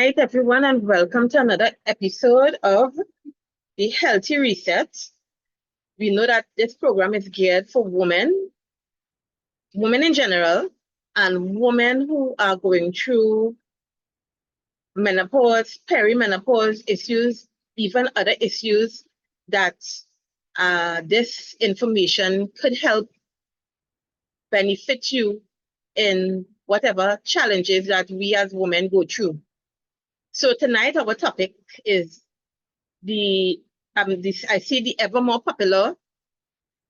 night, everyone, and welcome to another episode of the Healthy Reset. We know that this program is geared for women in general, and women who are going through menopause, perimenopause issues, even other issues that this information could help benefit you in whatever challenges that we as women go through. So tonight our topic is I see the ever more popular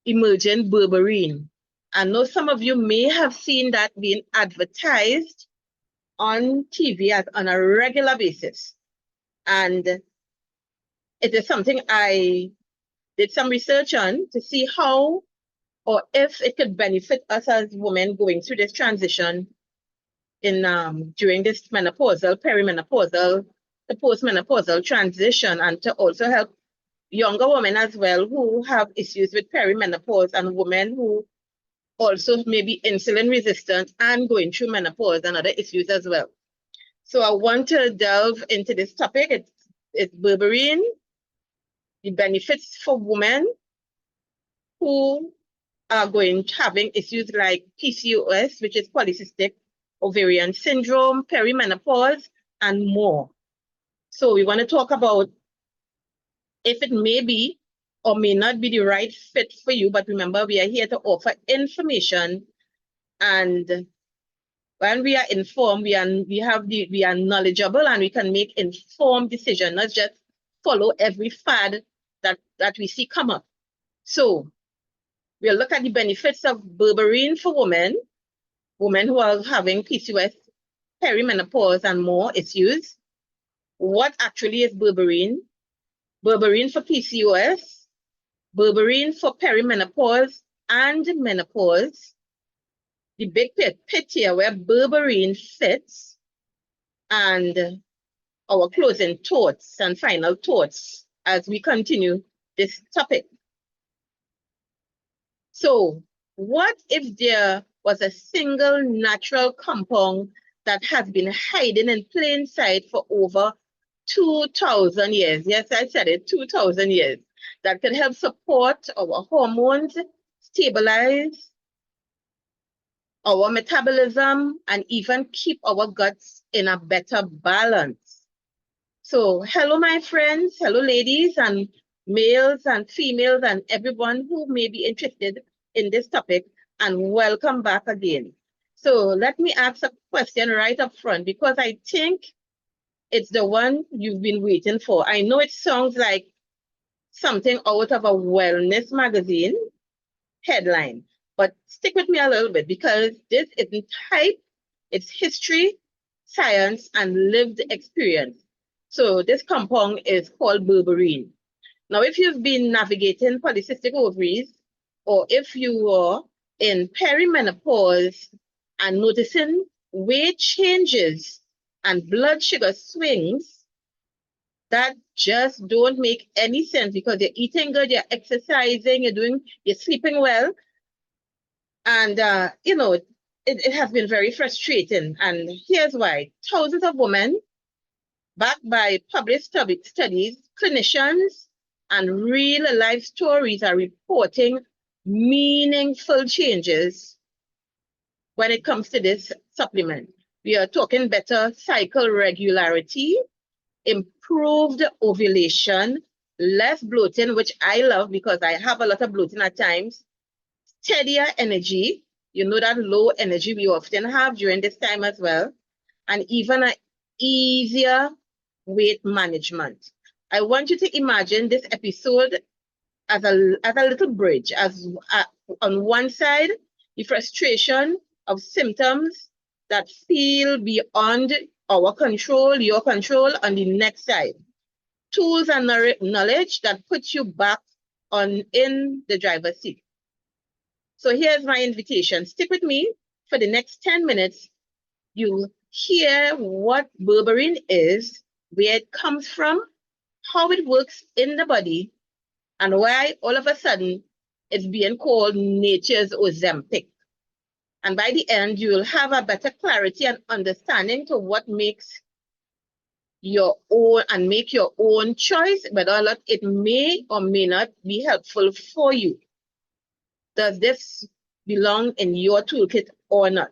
emerging berberine. I know some of you may have seen that being advertised on TV on a regular basis. And it is something I did some research on to see how or if it could benefit us as women going through this transition in during this menopausal, perimenopausal, the postmenopausal transition, and to also help younger women as well who have issues with perimenopause and women who also may be insulin resistant and going through menopause and other issues as well. So I want to delve into this topic. It's berberine, the benefits for women who are having issues like PCOS, which is polycystic ovarian syndrome, perimenopause, and more. So we want to talk about if it may be or may not be the right fit for you, but remember, we are here to offer information, and when we are informed, we are knowledgeable, and we can make informed decisions, not just follow every fad that we see come up. So we'll look at the benefits of berberine for women who are having PCOS, perimenopause, and more issues. What actually is berberine? Berberine for PCOS, berberine for perimenopause and menopause. The big pit here where berberine fits, and our closing thoughts and final thoughts as we continue this topic. So, what if there was a single natural compound that has been hiding in plain sight for over 2,000 years? Yes, I said it, 2,000 years. That could help support our hormones, stabilize our metabolism, and even keep our guts in a better balance. So, hello, my friends. Hello, ladies and males and females and everyone who may be interested in this topic, and welcome back again. So let me ask a question right up front, because I think it's the one you've been waiting for. I know it sounds like something out of a wellness magazine headline, but stick with me a little bit, because this isn't hype, it's history, science, and lived experience. So this compound is called berberine. Now, if you've been navigating polycystic ovaries, or if you are in perimenopause and noticing weight changes and blood sugar swings that just don't make any sense, because you're eating good, you're exercising, you're sleeping well, and it has been very frustrating. And here's why. Thousands of women, backed by published studies, clinicians, and real life stories, are reporting meaningful changes when it comes to this supplement. We are talking better cycle regularity, improved ovulation, less bloating, which I love because I have a lot of bloating at times, steadier energy, that low energy we often have during this time as well, and even an easier weight management. I want you to imagine this episode as a little bridge, on one side, the frustration of symptoms that feel beyond our control, your control. On the next side, tools and knowledge that put you back in the driver's seat. So here's my invitation. Stick with me for the next 10 minutes. You'll hear what berberine is, where it comes from, how it works in the body, and why all of a sudden it's being called nature's Ozempic. And by the end, you will have a better clarity and understanding to what makes your own and make your own choice whether or not it may or may not be helpful for you. Does this belong in your toolkit or not?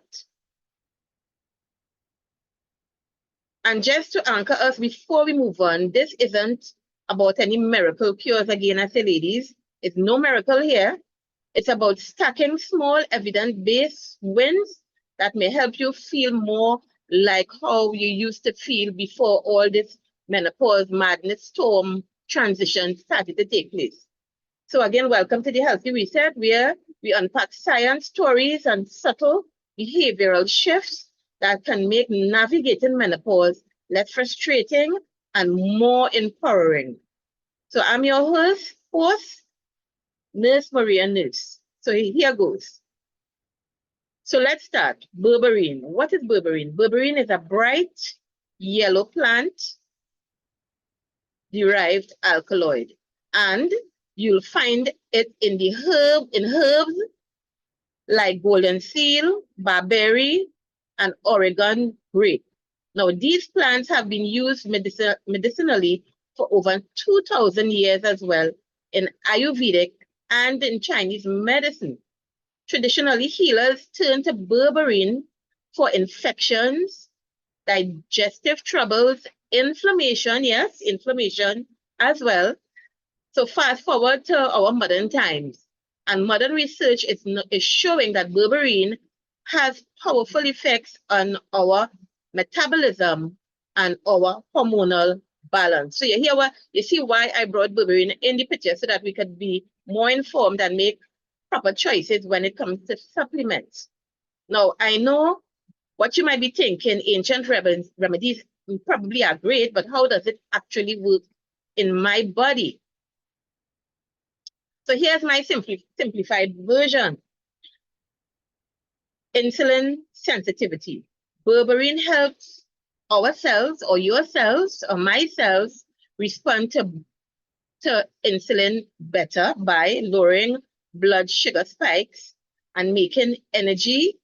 And just to anchor us before we move on, this isn't about any miracle cures again, I say, ladies. It's no miracle here. It's about stacking small evidence-based wins that may help you feel more like how you used to feel before all this menopause madness storm transition started to take place. So again, welcome to the Healthy Reset, where we unpack science, stories, and subtle behavioral shifts that can make navigating menopause less frustrating and more empowering. So I'm your host, Nurse Maria Nurse. So here goes. So let's start. Berberine. What is berberine? Berberine is a bright yellow plant-derived alkaloid, and you'll find it in herbs like golden seal, barberry, and Oregon grape. Now, these plants have been used medicinally for over 2,000 years as well in Ayurvedic and in Chinese medicine. Traditionally, healers turn to berberine for infections, digestive troubles, inflammation, yes, inflammation as well. So fast forward to our modern times, and modern research is showing that berberine has powerful effects on our metabolism and our hormonal balance. So you see why I brought berberine in the picture, so that we could be more informed and make proper choices when it comes to supplements. Now, I know what you might be thinking, ancient remedies probably are great, but how does it actually work in my body? So here's my simplified version. Insulin sensitivity. Berberine helps our cells or your cells or my cells respond to insulin better by lowering blood sugar spikes and making energy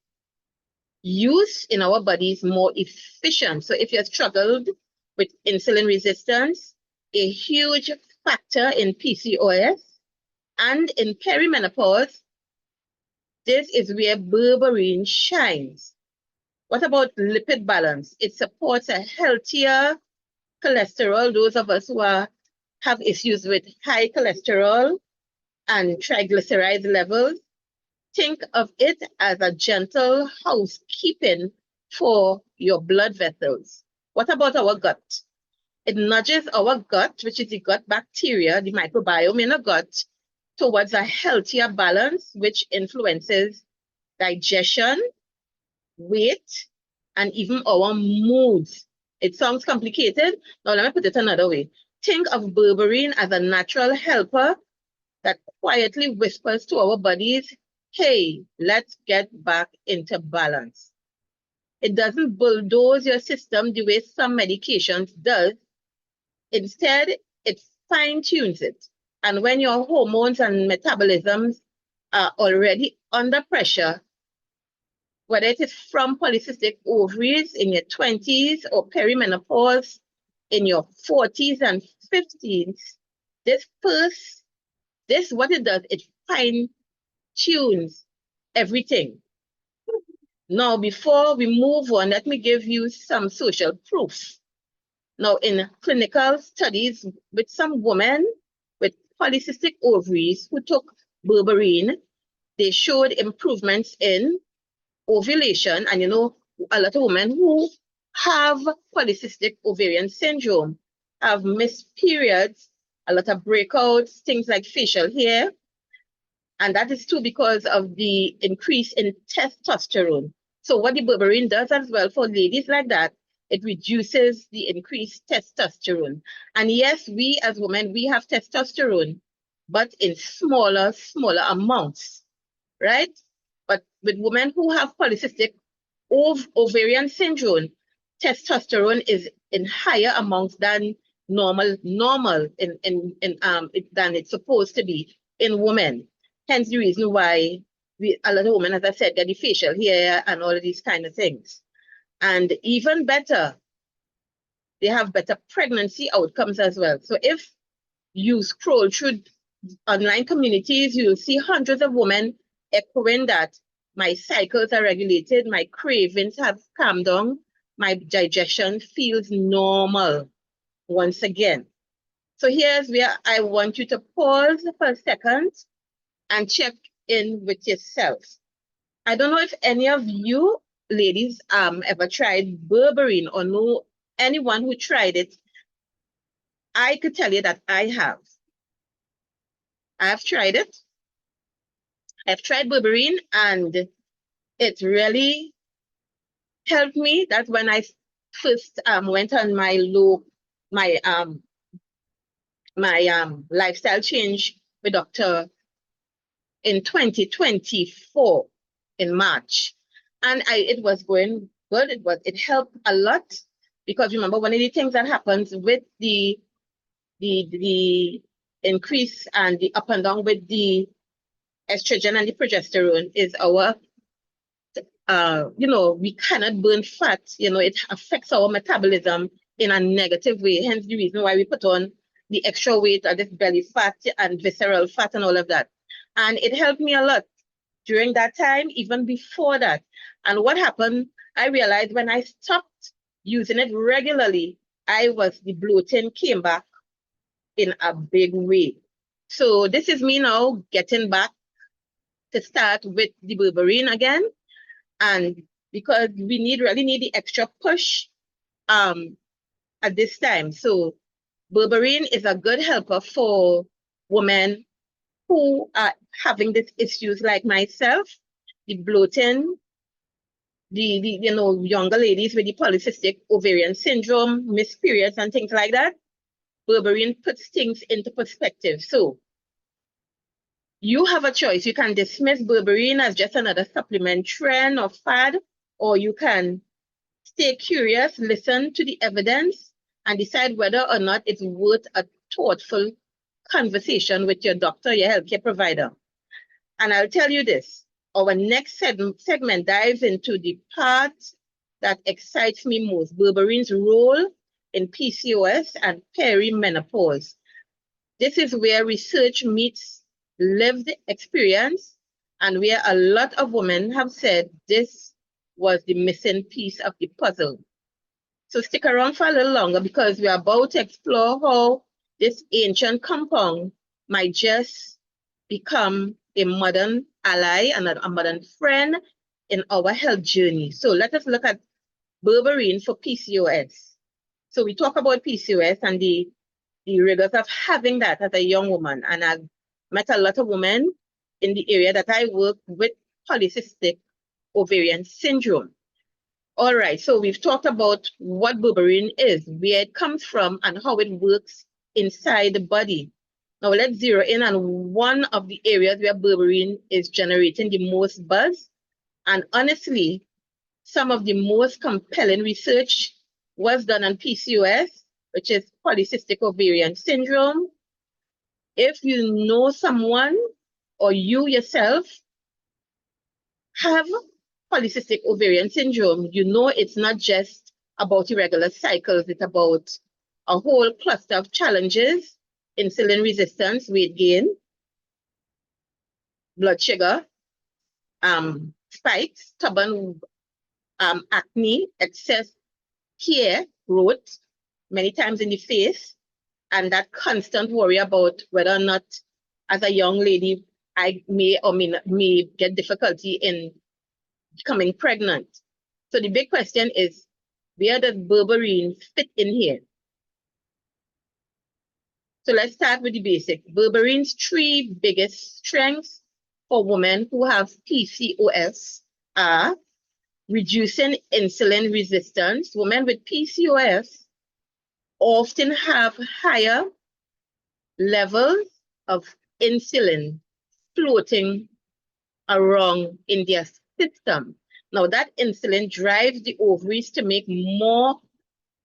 use in our bodies more efficient. So if you have struggled with insulin resistance, a huge factor in PCOS and in perimenopause, this is where berberine shines. What about lipid balance? It supports a healthier cholesterol. Those of us who have issues with high cholesterol and triglyceride levels, think of it as a gentle housekeeping for your blood vessels. What about our gut? It nudges our gut, which is the gut bacteria, the microbiome in the gut, towards a healthier balance, which influences digestion, weight, and even our moods. It sounds complicated. Now, let me put it another way. Think of berberine as a natural helper that quietly whispers to our bodies, hey, let's get back into balance. It doesn't bulldoze your system the way some medications does. Instead, it fine-tunes it. And when your hormones and metabolisms are already under pressure, whether it is from polycystic ovaries in your 20s or perimenopause in your 40s and 50s, what it does, it fine-tunes everything. Now, before we move on, let me give you some social proof. Now, in clinical studies with some women with polycystic ovaries who took berberine, they showed improvements in ovulation. And a lot of women who have polycystic ovarian syndrome have missed periods, a lot of breakouts, things like facial hair. And that is too because of the increase in testosterone. So what the berberine does as well for ladies like that, it reduces the increased testosterone. And yes, we as women, we have testosterone, but in smaller amounts, right? But with women who have polycystic ovarian syndrome, testosterone is in higher amounts than normal than it's supposed to be in women. Hence the reason why a lot of women, as I said, get the facial hair and all of these kind of things. And even better, they have better pregnancy outcomes as well. So if you scroll through online communities, you'll see hundreds of women echoing that my cycles are regulated, my cravings have calmed down, my digestion feels normal once again. So here's where I want you to pause for a second and check in with yourself. I don't know if any of you ladies ever tried berberine or know anyone who tried it. I could tell you that I have. I've tried it. I've tried berberine and it really helped me. That's when I first went on my lifestyle change with doctor in 2024 in March. And it was going good. It helped a lot because remember, one of the things that happens with the increase and the up and down with the estrogen and the progesterone is our we cannot burn fat. It affects our metabolism in a negative way. Hence the reason why we put on the extra weight or this belly fat and visceral fat and all of that. And it helped me a lot during that time, even before that. And what happened, I realized when I stopped using it regularly, the bloating came back in a big way. So this is me now getting back to start with the berberine again. And because we really need the extra push at this time. So berberine is a good helper for women who are having these issues like myself, the bloating, the younger ladies with the polycystic ovarian syndrome, missed periods and things like that. Berberine puts things into perspective. So you have a choice. You can dismiss berberine as just another supplement trend or fad, or you can stay curious, listen to the evidence, and decide whether or not it's worth a thoughtful conversation with your doctor, your healthcare provider. And I'll tell you this, our next segment dives into the part that excites me most, berberine's role in PCOS and perimenopause. This is where research meets lived experience and where a lot of women have said this was the missing piece of the puzzle. So stick around for a little longer because we're about to explore how this ancient compound might just become a modern ally and a modern friend in our health journey. So let us look at berberine for PCOS. So we talk about PCOS and the rigors of having that as a young woman. And I've met a lot of women in the area that I work with polycystic ovarian syndrome. All right, so we've talked about what berberine is, where it comes from, and how it works inside the body. Now let's zero in on one of the areas where berberine is generating the most buzz. And honestly, some of the most compelling research was done on PCOS, which is polycystic ovarian syndrome. If you know someone or you yourself have polycystic ovarian syndrome, you know it's not just about irregular cycles, it's about a whole cluster of challenges: insulin resistance, weight gain, blood sugar, spikes, stubborn acne, excess hair growth, many times in the face, and that constant worry about whether or not, as a young lady, I may or may get difficulty in becoming pregnant. So the big question is, where does berberine fit in here? So let's start with the basics. Berberine's three biggest strengths for women who have PCOS are reducing insulin resistance. Women with PCOS often have higher levels of insulin floating around in their system. Now that insulin drives the ovaries to make more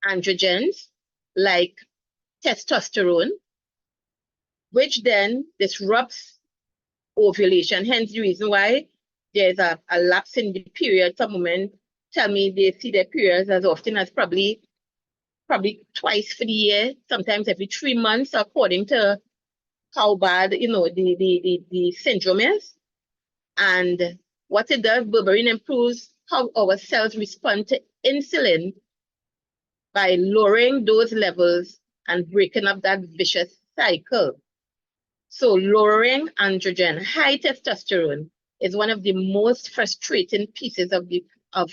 androgens like testosterone, which then disrupts ovulation. Hence the reason why there's a lapse in the period. Some women tell me they see their periods as often as probably probably twice for the year, sometimes every 3 months, according to how bad, the syndrome is. And what it does, berberine improves how our cells respond to insulin by lowering those levels and breaking up that vicious cycle. So lowering androgen, high testosterone, is one of the most frustrating pieces of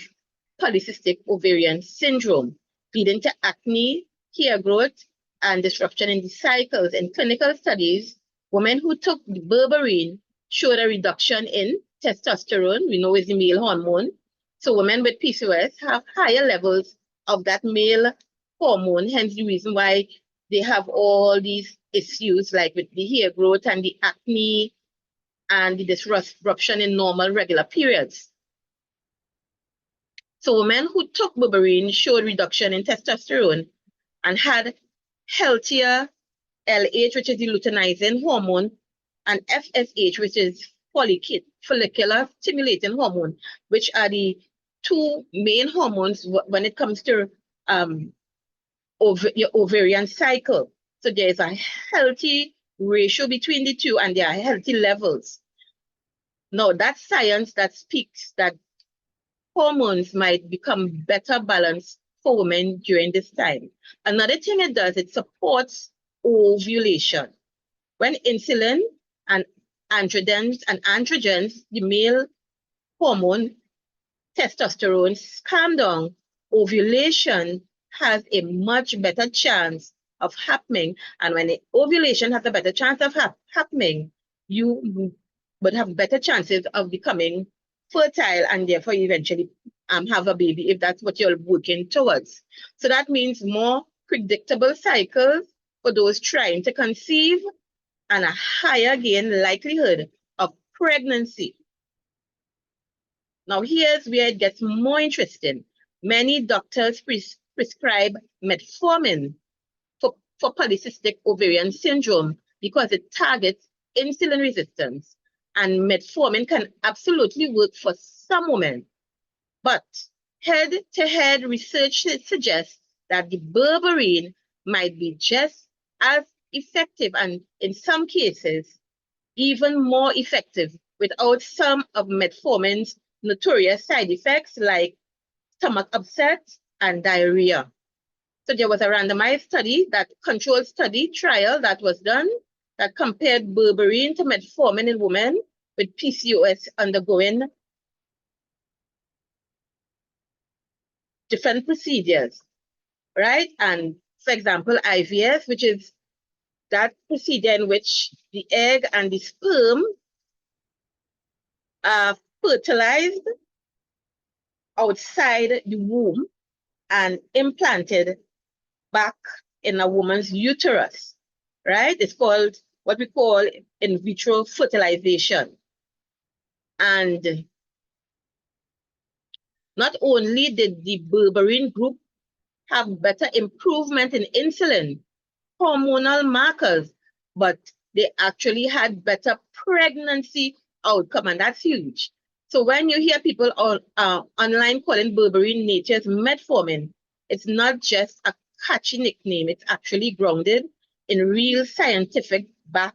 polycystic ovarian syndrome, leading to acne, hair growth, and disruption in the cycles. In clinical studies, women who took the berberine showed a reduction in testosterone, we know is the male hormone. So women with PCOS have higher levels of that male hormone, hence the reason why they have all these issues like with the hair growth and the acne and the disruption in normal regular periods. So women who took berberine showed reduction in testosterone and had healthier LH, which is the luteinizing hormone, and FSH, which is follicular stimulating hormone, which are the two main hormones when it comes to your ovarian cycle. So there is a healthy ratio between the two, and there are healthy levels. Now, that's science that speaks that hormones might become better balanced for women during this time. Another thing it does, it supports ovulation. When insulin and androgens, the male hormone, testosterone, calm down, ovulation has a much better chance of happening. And when ovulation has a better chance of happening, you would have better chances of becoming fertile and therefore eventually have a baby if that's what you're working towards. So that means more predictable cycles for those trying to conceive and a higher again likelihood of pregnancy. Now here's where it gets more interesting. Many doctors prescribe metformin for polycystic ovarian syndrome because it targets insulin resistance. And metformin can absolutely work for some women. But head-to-head research suggests that the berberine might be just as effective and in some cases even more effective without some of metformin's notorious side effects like stomach upset and diarrhea. So there was a randomized study, that controlled study trial that was done that compared berberine to metformin in women with PCOS undergoing different procedures, right? And for example, IVF, which is that procedure in which the egg and the sperm are fertilized outside the womb and implanted back in a woman's uterus, right? It's called what we call in vitro fertilization. And not only did the berberine group have better improvement in insulin, hormonal markers, but they actually had better pregnancy outcome, and that's huge. So when you hear people online calling berberine nature's metformin, it's not just a catchy nickname, it's actually grounded in real scientific back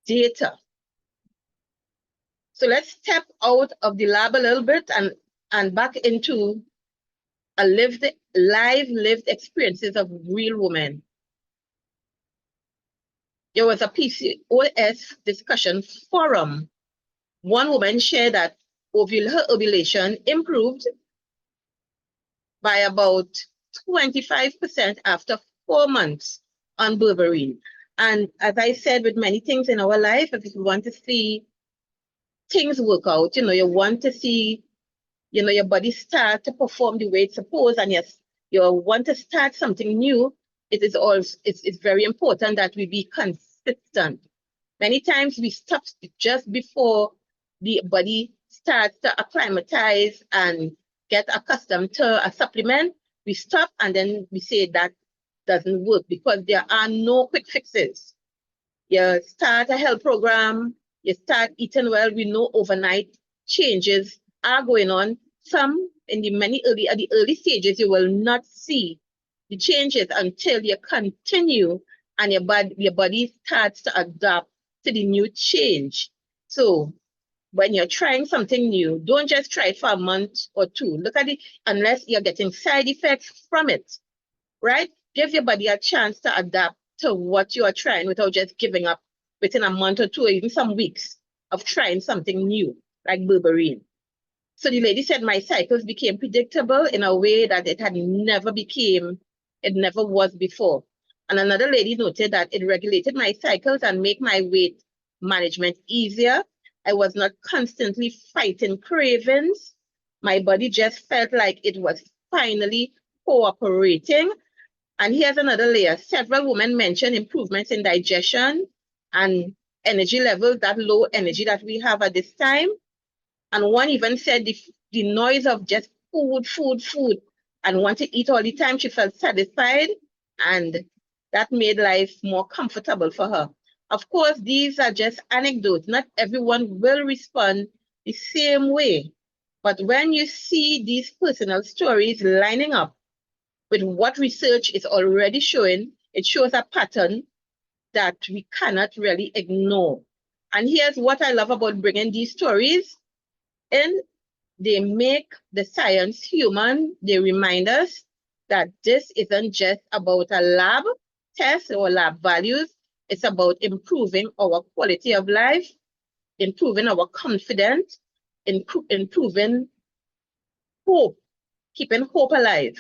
data. So let's step out of the lab a little bit and back into a live lived experiences of real women. There was a PCOS discussion forum. One woman shared that her ovulation improved by about 25% after 4 months on berberine. And as I said, with many things in our life, if you want to see things work out, you want to see, your body start to perform the way it's supposed, and yes, you want to start something new, it's very important that we be consistent. Many times we stop just before the body starts to acclimatize and get accustomed to a supplement. We stop and then we say that doesn't work because there are no quick fixes. You start a health program, you start eating well, we know overnight changes are going on. Some in the early stages, you will not see the changes until you continue and your body starts to adapt to the new change. So when you're trying something new, don't just try it for a month or two. Look at it, unless you're getting side effects from it, right? Give your body a chance to adapt to what you are trying without just giving up within a month or two or even some weeks of trying something new, like berberine. So the lady said my cycles became predictable in a way that it never was before. And another lady noted that it regulated my cycles and make my weight management easier. I was not constantly fighting cravings. My body just felt like it was finally cooperating. And here's another layer. Several women mentioned improvements in digestion and energy levels, that low energy that we have at this time. And one even said the noise of just food, and want to eat all the time, she felt satisfied, and that made life more comfortable for her. Of course, these are just anecdotes. Not everyone will respond the same way. But when you see these personal stories lining up with what research is already showing, it shows a pattern that we cannot really ignore. And here's what I love about bringing these stories in. They make the science human. They remind us that this isn't just about a lab test or lab values. It's about improving our quality of life, improving our confidence, improving hope, keeping hope alive.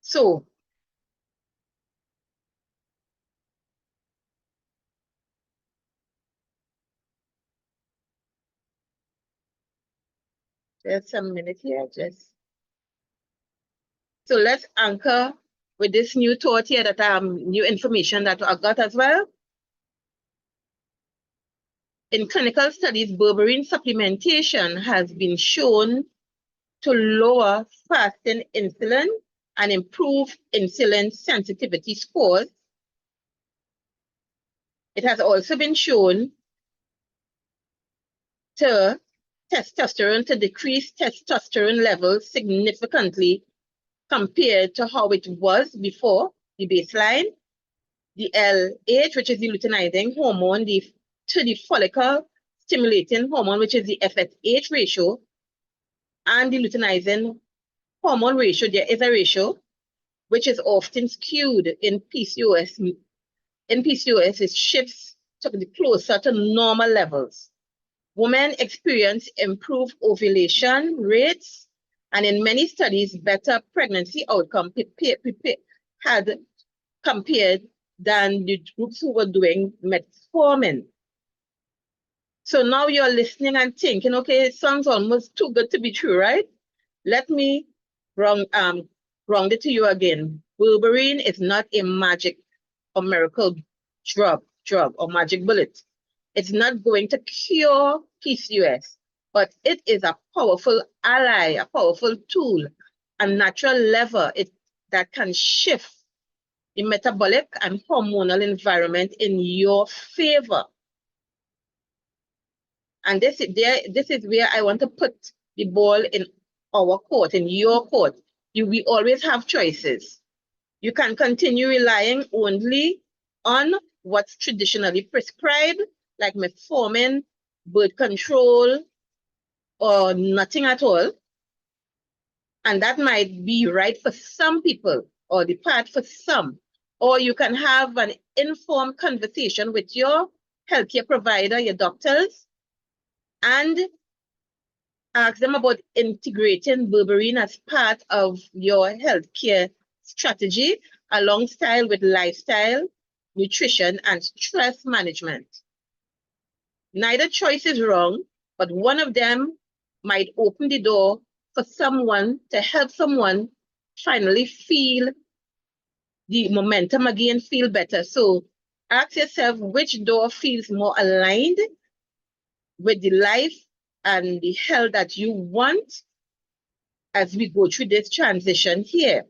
So just a minute here, so let's anchor with this new thought here, that new information that I got as well. In clinical studies, berberine supplementation has been shown to lower fasting insulin and improve insulin sensitivity scores. It has also been shown to decrease testosterone levels significantly compared to how it was before the baseline. The LH, which is the luteinizing hormone, to the follicle stimulating hormone, which is the FSH ratio, and the luteinizing hormone ratio, there is a ratio which is often skewed in PCOS. In PCOS, it shifts to the closer to normal levels. Women experience improved ovulation rates, and in many studies, better pregnancy outcome had compared than the groups who were doing metformin. So now you're listening and thinking, okay, it sounds almost too good to be true, right? Let me ground it to you again. Berberine is not a magic or miracle drug or magic bullet. It's not going to cure PCOS, but it is a powerful ally, a powerful tool, a natural lever that can shift the metabolic and hormonal environment in your favor. And this is where I want to put the ball in our court, in your court. We always have choices. You can continue relying only on what's traditionally prescribed, like metformin, birth control, or nothing at all. And that might be right for some people, or the path for some. Or you can have an informed conversation with your healthcare provider, your doctors, and ask them about integrating berberine as part of your healthcare strategy, alongside with lifestyle, nutrition, and stress management. Neither choice is wrong, but one of them might open the door for someone to help someone finally feel the momentum again, feel better. So ask yourself which door feels more aligned with the life and the health that you want as we go through this transition here.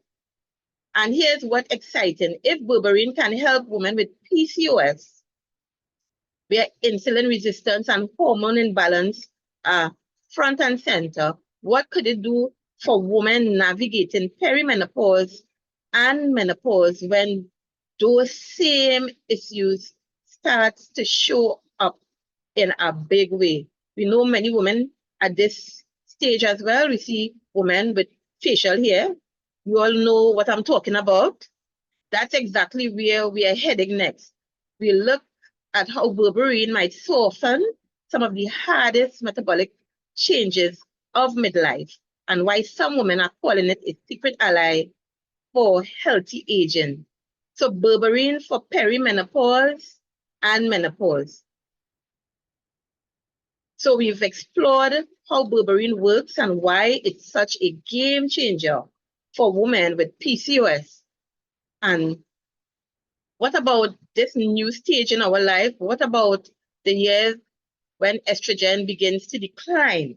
And here's what's exciting. If berberine can help women with PCOS, where insulin resistance and hormone imbalance are front and center, what could it do for women navigating perimenopause and menopause when those same issues start to show up in a big way. We know many women at this stage as well. We see women with facial hair. You all know what I'm talking about. That's exactly where we are heading next. We look at how berberine might soften some of the hardest metabolic changes of midlife and why some women are calling it a secret ally for healthy aging. So berberine for perimenopause and menopause. So we've explored how berberine works and why it's such a game changer for women with PCOS. And what about this new stage in our life? What about the years when estrogen begins to decline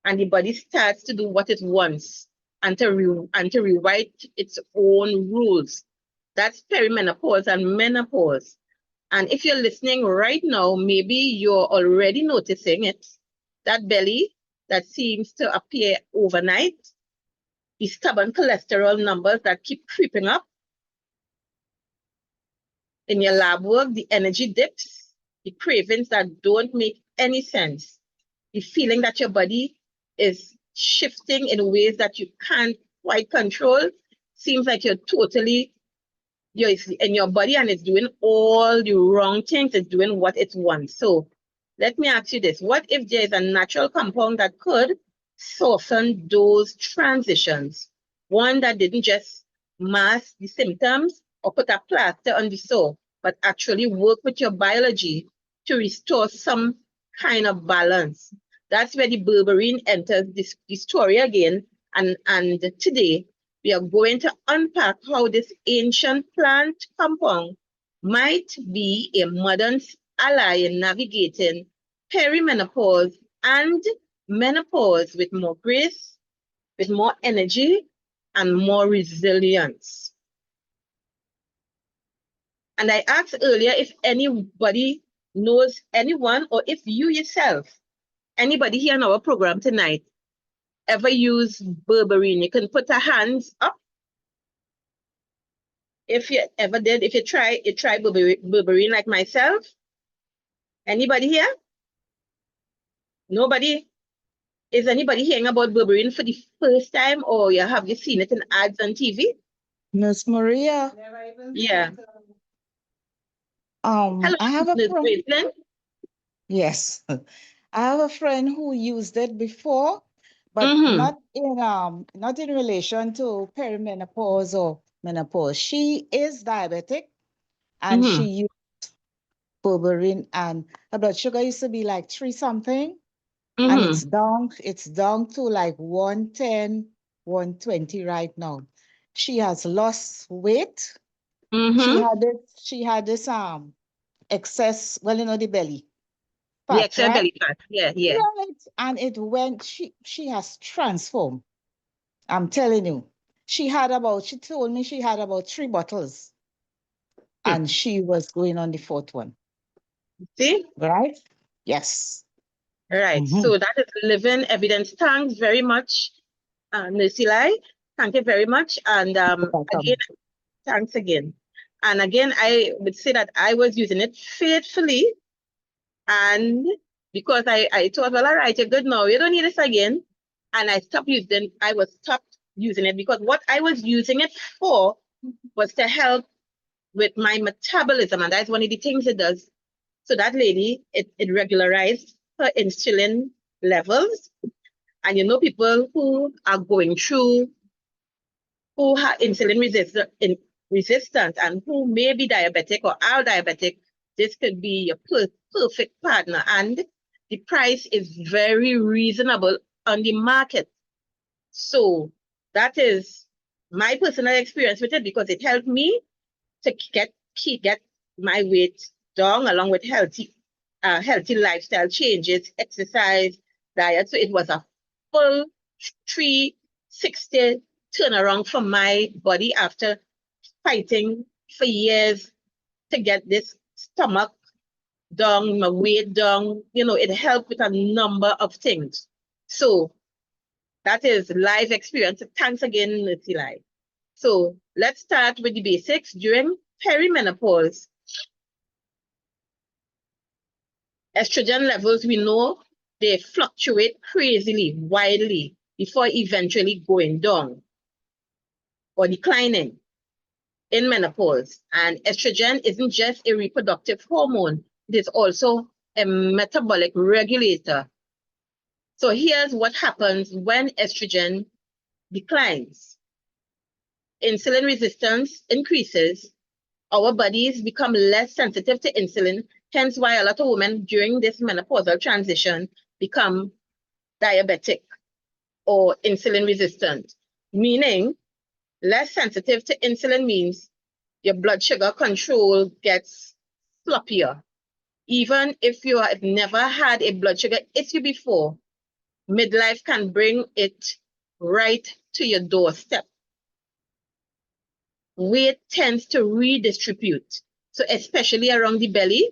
and the body starts to do what it wants and to rewrite its own rules? That's perimenopause and menopause. And if you're listening right now, maybe you're already noticing it. That belly that seems to appear overnight, the stubborn cholesterol numbers that keep creeping up in your lab work, the energy dips, the cravings that don't make any sense, the feeling that your body is shifting in ways that you can't quite control. Seems like you're in your body and it's doing all the wrong things, it's doing what it wants. So let me ask you this. What if there is a natural compound that could soften those transitions? One that didn't just mask the symptoms or put a plaster on the sore, but actually work with your biology to restore some kind of balance. That's where the berberine enters the story again. And today, we are going to unpack how this ancient plant compound might be a modern ally in navigating perimenopause and menopause with more grace, with more energy, and more resilience. And I asked earlier if anybody knows anyone or if you yourself, anybody here in our program tonight, ever use berberine. You can put your hands up if you ever did, if you try berberine like myself. Anybody here? Nobody? Is anybody hearing about berberine for the first time, or have you seen it in ads on TV? Miss Maria, Yeah. Hello, I have a Ms. friend. Graceland. Yes, I have a friend who used it before, but Mm-hmm. not in relation to perimenopause or menopause. She is diabetic and she Mm-hmm. used berberine and her blood sugar used to be like three something and Mm-hmm. it's down to like 110, 120 right now. She has lost weight. Mm-hmm. She had this excess, well, the belly The fat, excess right? belly fat. Yeah, yeah. Right. And it went, she has transformed. I'm telling you. She told me she had about three bottles Hmm. and she was going on the fourth one. See? Right? Yes. Right. Mm-hmm. So that is living evidence. Thanks very much, Nancy Lai. Thank you very much. And again, Welcome. thanks again. And again, I would say that I was using it faithfully. And because I thought, well, all right, you're good now. You don't need this again. And I was stopped using it because what I was using it for was to help with my metabolism. And that's one of the things it does. So that lady, it regularized her insulin levels. And people who are going through, who have insulin resistance and who may be diabetic or are diabetic, this could be your perfect partner. And the price is very reasonable on the market. So that is my personal experience with it because it helped me to get my weight down along with healthy lifestyle changes, exercise, diet. So it was a full 360 turnaround for my body after fighting for years to get this stomach down, my weight down. It helped with a number of things. So That is live experience. Thanks again, Nutili. So let's start with the basics. During perimenopause, estrogen levels, we know they fluctuate crazily, wildly, before eventually going down or declining in menopause. And estrogen isn't just a reproductive hormone, it is also a metabolic regulator. So here's what happens when estrogen declines. Insulin resistance increases. Our bodies become less sensitive to insulin, hence why a lot of women during this menopausal transition become diabetic or insulin resistant, meaning less sensitive to insulin means your blood sugar control gets floppier. Even if you have never had a blood sugar issue before, midlife can bring it right to your doorstep. Weight tends to redistribute. So especially around the belly,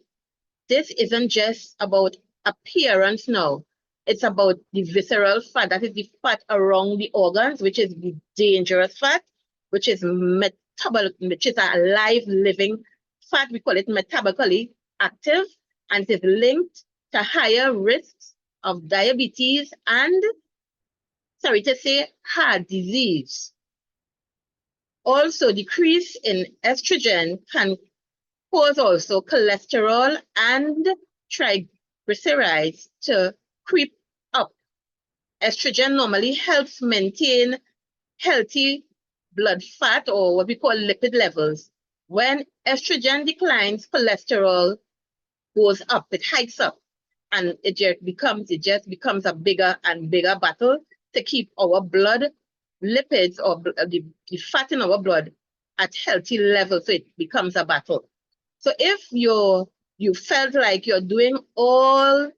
this isn't just about appearance now. It's about the visceral fat, that is the fat around the organs, which is the dangerous fat, which is metabolic, which is a live living fat. We call it metabolically active, and it is linked to higher risks of diabetes and, sorry to say, heart disease. Also, decrease in estrogen can cause also cholesterol and triglycerides to creep up. Estrogen normally helps maintain healthy blood fat, or what we call lipid levels. When estrogen declines, cholesterol goes up, it hikes up, and it just becomes a bigger and bigger battle to keep our blood lipids, or the fat in our blood, at healthy levels. So it becomes a battle. So if you felt like you're doing all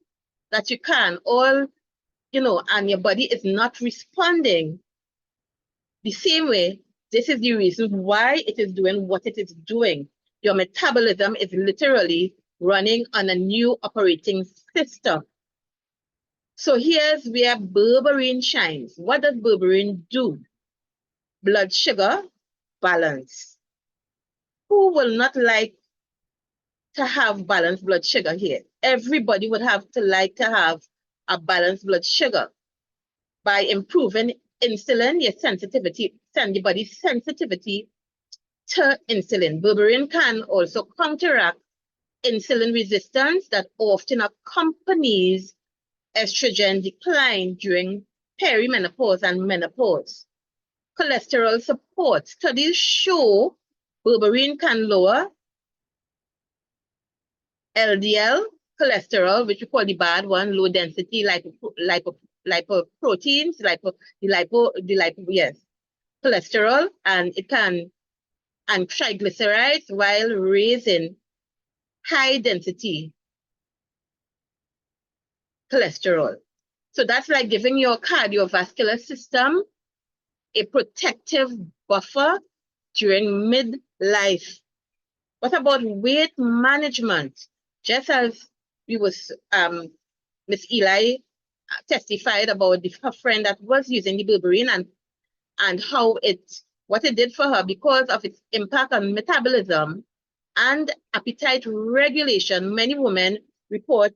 that you can, and your body is not responding the same way, this is the reason why it is doing what it is doing. Your metabolism is literally running on a new operating system. So here's where berberine shines. What does berberine do? Blood sugar balance. Who will not like to have balanced blood sugar here? Everybody would have to like to have a balanced blood sugar. By improving insulin, your sensitivity, send your body's sensitivity to insulin. Berberine can also counteract insulin resistance that often accompanies estrogen decline during perimenopause and menopause. Cholesterol support. Studies show berberine can lower LDL cholesterol, which we call the bad one, low density lipoproteins, cholesterol, and it can, and triglycerides, while raising high density cholesterol. So that's like giving your cardiovascular system a protective buffer during midlife. What about weight management? Just as we was, Miss Eli testified about her friend that was using the berberine, and how what it did for her because of its impact on metabolism and appetite regulation. Many women report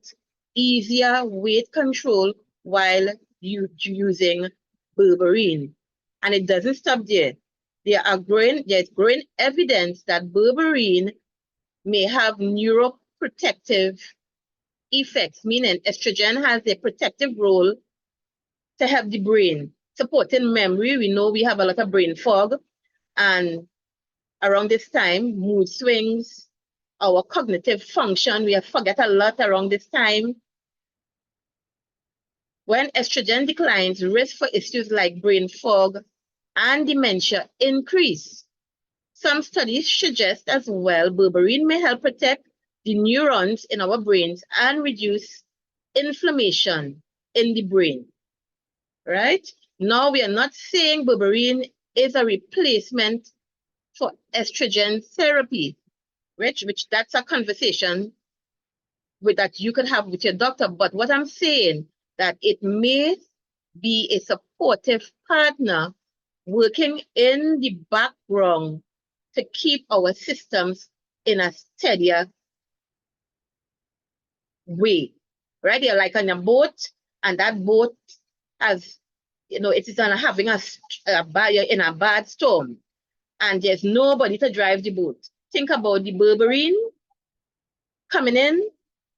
easier weight control while using berberine. And it doesn't stop there. There's growing evidence that berberine may have neuroprotective effects, meaning estrogen has a protective role to help the brain, supporting memory. We know we have a lot of brain fog, and around this time, mood swings, our cognitive function, we forget a lot around this time. When estrogen declines, risk for issues like brain fog and dementia increase. Some studies suggest as well berberine may help protect the neurons in our brains and reduce inflammation in the brain, right? Now, we are not saying berberine is a replacement for estrogen therapy, which that's a conversation that you could have with your doctor. But what I'm saying, that it may be a supportive partner working in the background to keep our systems in a steadier way, right? You're like on a boat, and that boat has, it is having you're in a bad storm, and there's nobody to drive the boat. Think about the berberine coming in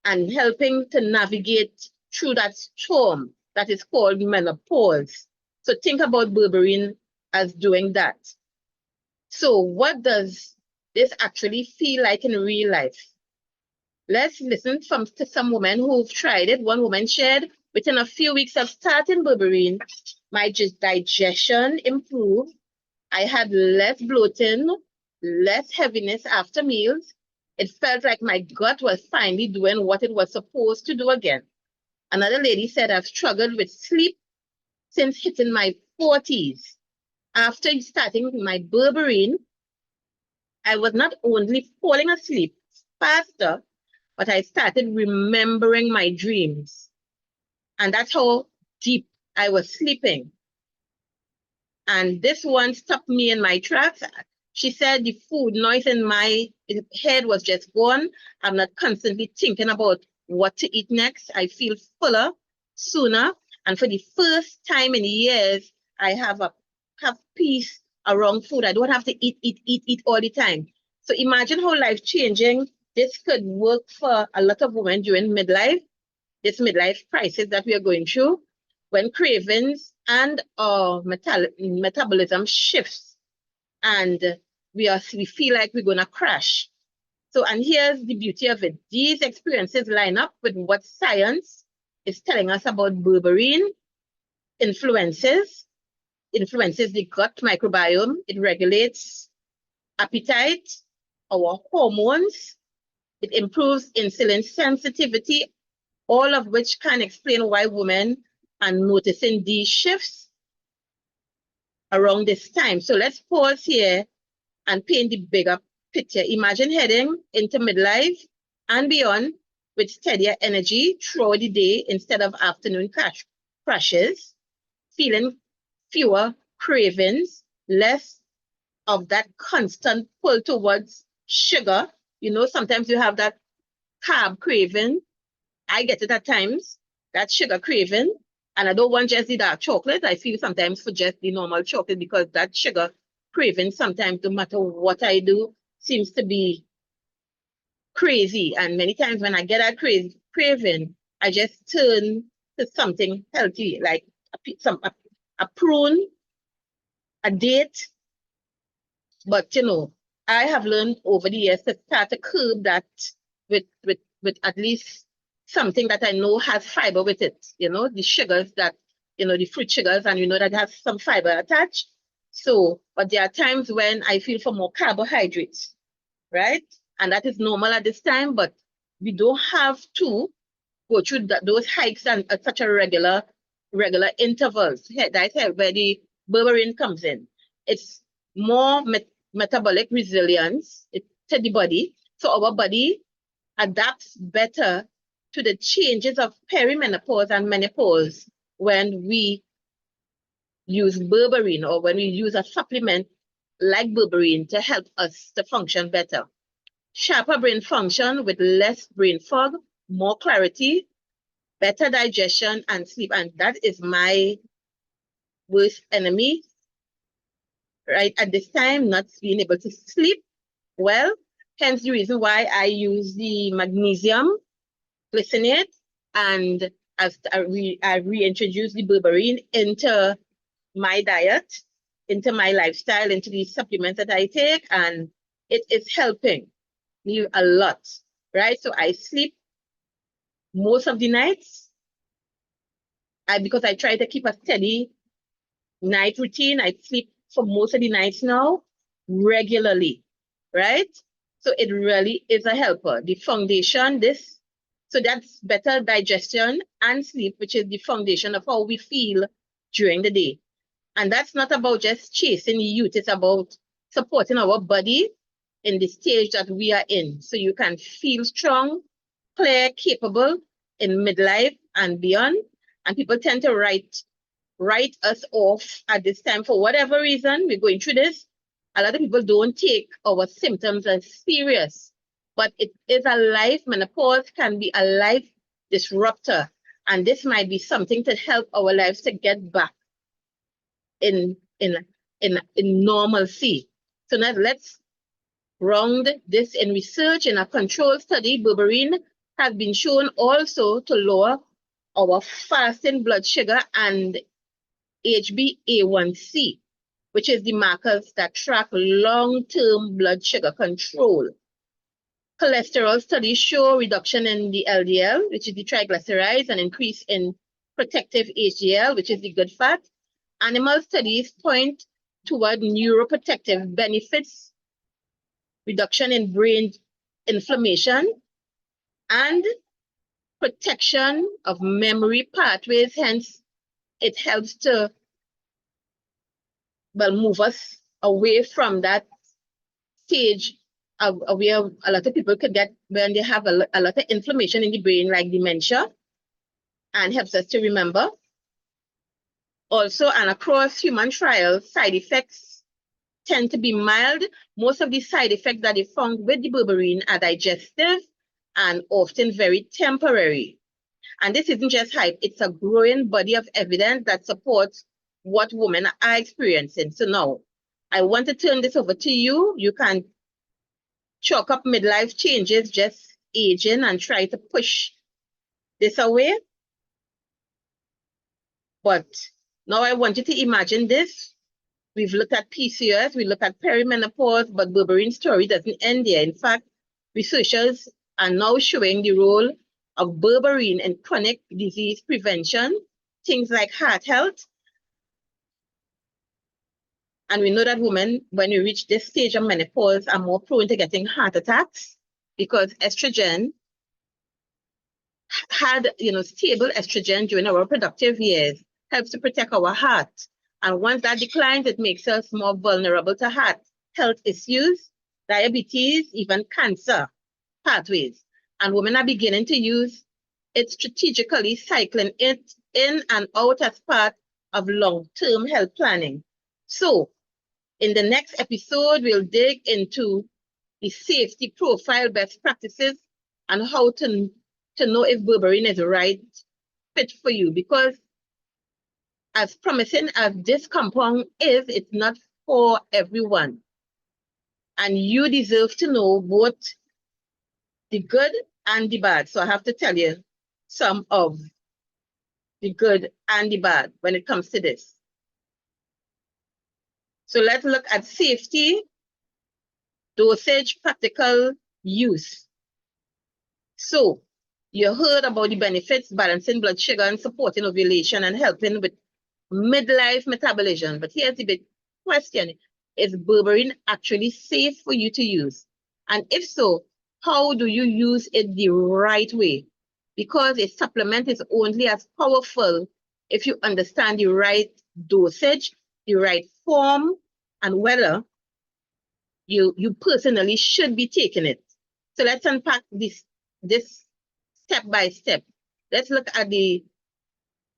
and helping to navigate through that storm that is called menopause. So think about berberine as doing that. So what does this actually feel like in real life? Let's listen to some women who've tried it. One woman shared, within a few weeks of starting berberine, my digestion improved. I had less bloating, less heaviness after meals. It felt like my gut was finally doing what it was supposed to do again. Another lady said, I've struggled with sleep since hitting my 40s. After starting my berberine, I was not only falling asleep faster, but I started remembering my dreams. And that's how deep I was sleeping. And this one stopped me in my tracks. She said the food noise in my head was just gone. I'm not constantly thinking about what to eat next. I feel fuller sooner. And for the first time in years, I have peace around food. I don't have to eat all the time. So imagine how life-changing this could work for a lot of women during midlife, this midlife crisis that we are going through, when cravings and our metabolism shifts, and we feel like we're gonna crash. So, and here's the beauty of it. These experiences line up with what science is telling us about berberine influences the gut microbiome. It regulates appetite, our hormones. It improves insulin sensitivity, all of which can explain why women are noticing these shifts around this time. So let's pause here and paint the bigger picture. Imagine heading into midlife and beyond with steadier energy throughout the day instead of afternoon crashes, feeling fewer cravings, less of that constant pull towards sugar. Sometimes you have that carb craving. I get it at times, that sugar craving. And I don't want just the dark chocolate. I feel sometimes for just the normal chocolate, because that sugar craving sometimes, no matter what I do, seems to be crazy. And many times when I get that craving, I just turn to something healthy, like a prune, a date. But I have learned over the years to start to curb that with at least something that I know has fiber with it. The sugars that, the fruit sugars, and that has some fiber attached. So, but there are times when I feel for more carbohydrates, right? And that is normal at this time, but we don't have to go through those hikes and at such a regular intervals. That's where the berberine comes in. It's more metabolic resilience to the body. So our body adapts better to the changes of perimenopause and menopause when we use berberine, or when we use a supplement like berberine to help us to function better. Sharper brain function with less brain fog, more clarity, better digestion and sleep. And that is my worst enemy right at this time, not being able to sleep well. Hence the reason why I use the magnesium glycinate, and I reintroduced the berberine into my diet, into my lifestyle, into the supplements that I take, and it is helping me a lot, right? So I sleep most of the nights, because I try to keep a steady night routine. I sleep for most of the nights now regularly, right? So it really is a helper. The foundation, so that's better digestion and sleep, which is the foundation of how we feel during the day. And that's not about just chasing youth. It's about supporting our body in the stage that we are in, so you can feel strong, clear, capable in midlife and beyond. And people tend to write write us off at this time for whatever reason. We're going through this. A lot of people don't take our symptoms as serious, but it is a life. Menopause can be a life disruptor, and this might be something to help our lives to get back in normalcy. So now let's ground this in research. In a controlled study, berberine has been shown also to lower our fasting blood sugar and HbA1c, which is the markers that track long-term blood sugar control. Cholesterol studies show reduction in the LDL, which is the triglycerides, and increase in protective HDL, which is the good fat. Animal studies point toward neuroprotective benefits, reduction in brain inflammation, and protection of memory pathways. Hence, it helps to move us away from that stage of where a lot of people could get when they have a lot of inflammation in the brain, like dementia, and helps us to remember. Also, and across human trials, side effects tend to be mild. Most of the side effects that they found with the berberine are digestive and often very temporary. And this isn't just hype, it's a growing body of evidence that supports what women are experiencing. So now, I want to turn this over to you. You can chalk up midlife changes, just aging, and try to push this away. But now I want you to imagine this. We've looked at PCOS, we look at perimenopause, but berberine story doesn't end there. In fact, researchers are now showing the role of berberine in chronic disease prevention, things like heart health. And we know that women, when we reach this stage of menopause, are more prone to getting heart attacks because estrogen had, stable estrogen during our reproductive years helps to protect our heart. And once that declines, it makes us more vulnerable to heart health issues, diabetes, even cancer pathways. And women are beginning to use it strategically, cycling it in and out as part of long-term health planning. So in the next episode, we'll dig into the safety profile, best practices, and how to know if berberine is the right fit for you. Because as promising as this compound is, it's not for everyone. And you deserve to know both the good and the bad. So I have to tell you some of the good and the bad when it comes to this. So let's look at safety, dosage, practical use. So you heard about the benefits, balancing blood sugar and supporting ovulation and helping with midlife metabolism. But here's the big question. Is berberine actually safe for you to use? And if so, how do you use it the right way? Because a supplement is only as powerful if you understand the right dosage, the right form, and whether you personally should be taking it. So let's unpack this step by step. Let's look at the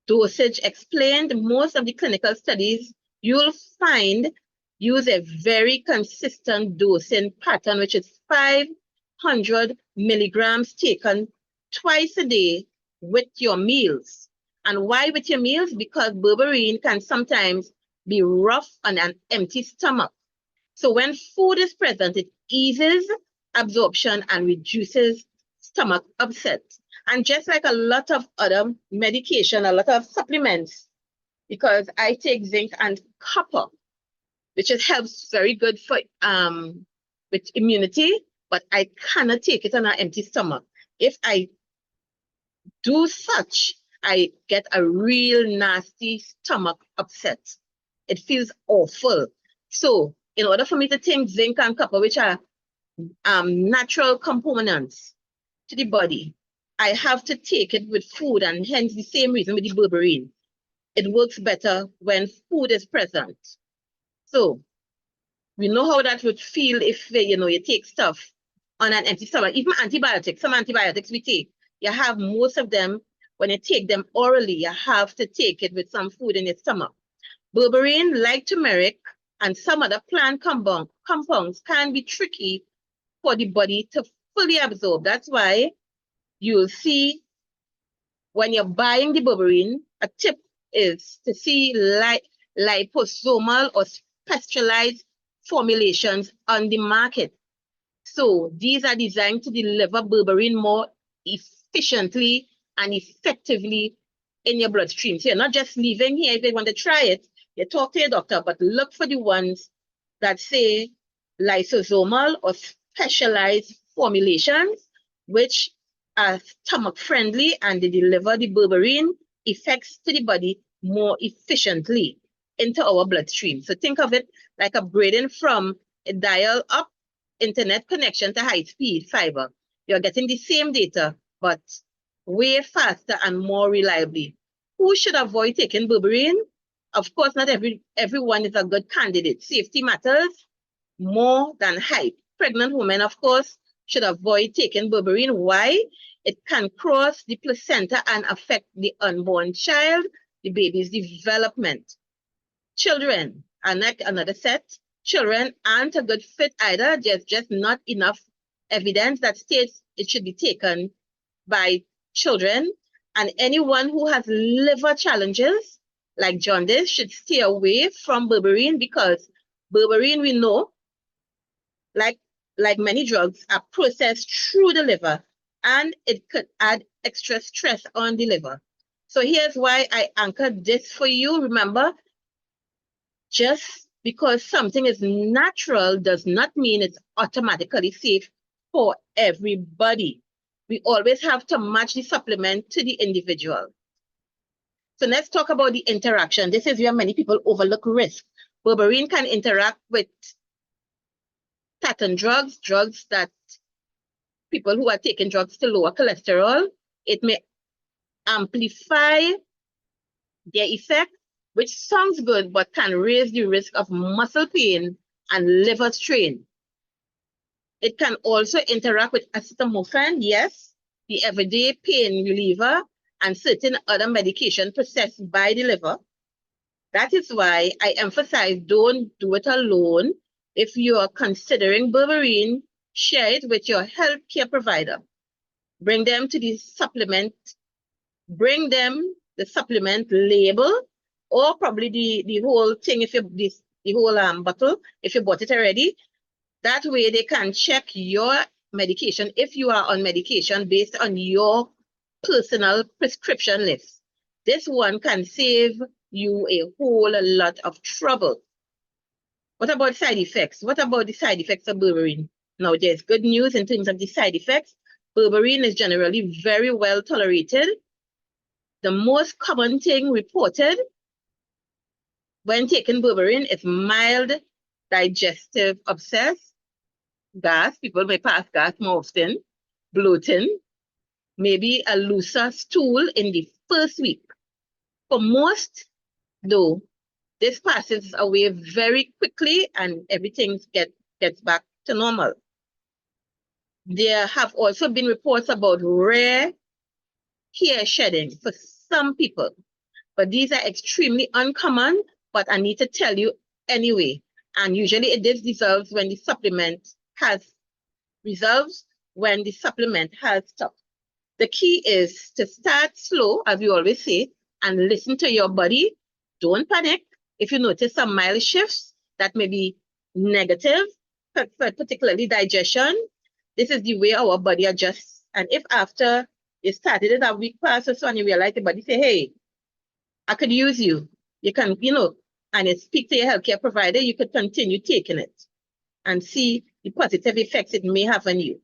dosage explained. Most of the clinical studies you'll find use a very consistent dosing pattern, which is 500 milligrams taken twice a day with your meals. And why with your meals? Because berberine can sometimes be rough on an empty stomach. So when food is present, it eases absorption and reduces stomach upset. And just like a lot of other medication, a lot of supplements, because I take zinc and copper, which helps very good for with immunity, but I cannot take it on an empty stomach. If I do such, I get a real nasty stomach upset. It feels awful. So in order for me to take zinc and copper, which are natural components to the body, I have to take it with food, and hence the same reason with the berberine. It works better when food is present. So we know how that would feel if you take stuff on an empty stomach. Even antibiotics, some antibiotics we take, you have most of them when you take them orally, you have to take it with some food in your stomach. Berberine, like turmeric, and some other plant compounds can be tricky for the body to fully absorb. That's why you'll see when you're buying the berberine, a tip is to see liposomal or specialized formulations on the market. So these are designed to deliver berberine more efficiently and effectively in your bloodstream. So you're not just leaving here. If you want to try it, you talk to your doctor, but look for the ones that say lysosomal or specialized formulations, which are stomach friendly and they deliver the berberine effects to the body more efficiently into our bloodstream. So think of it like upgrading from a dial up internet connection to high speed fiber. You're getting the same data, but way faster and more reliably. Who should avoid taking berberine? Of course, not everyone is a good candidate. Safety matters more than height. Pregnant women, of course, should avoid taking berberine. Why? It can cross the placenta and affect the unborn child, the baby's development. Children, another set. Children aren't a good fit either. There's just not enough evidence that states it should be taken by children. And anyone who has liver challenges, like jaundice, should stay away from berberine because berberine, we know, like many drugs, are processed through the liver and it could add extra stress on the liver. So here's why I anchored this for you. Remember, just because something is natural does not mean it's automatically safe for everybody. We always have to match the supplement to the individual. So let's talk about the interaction. This is where many people overlook risk. Berberine can interact with statin drugs that people who are taking drugs to lower cholesterol. It may amplify their effect, which sounds good, but can raise the risk of muscle pain and liver strain. It can also interact with acetaminophen, yes, the everyday pain reliever, and certain other medication processed by the liver. That is why I emphasize don't do it alone. If you are considering berberine, share it with your healthcare provider. Bring them the supplement label, or probably the whole thing if you the whole bottle if you bought it already. That way they can check your medication if you are on medication based on your personal prescription list. This one can save you a whole lot of trouble. What about side effects? What about the side effects of berberine? Now, there's good news in terms of the side effects. Berberine is generally very well tolerated. The most common thing reported when taking berberine is mild digestive upset, gas, people may pass gas more often, bloating, maybe a looser stool in the first week. For most, though, this passes away very quickly and everything gets back to normal. There have also been reports about rare hair shedding for some people, but these are extremely uncommon, but I need to tell you anyway. And usually it resolves when the supplement has stopped. The key is to start slow, as we always say, and listen to your body. Don't panic. If you notice some mild shifts that may be negative, particularly digestion, this is the way our body adjusts. And if after you started it a week past or so and you realize the body say, hey, I could use you, you can, and you speak to your healthcare provider, you could continue taking it and see the positive effects it may have on you.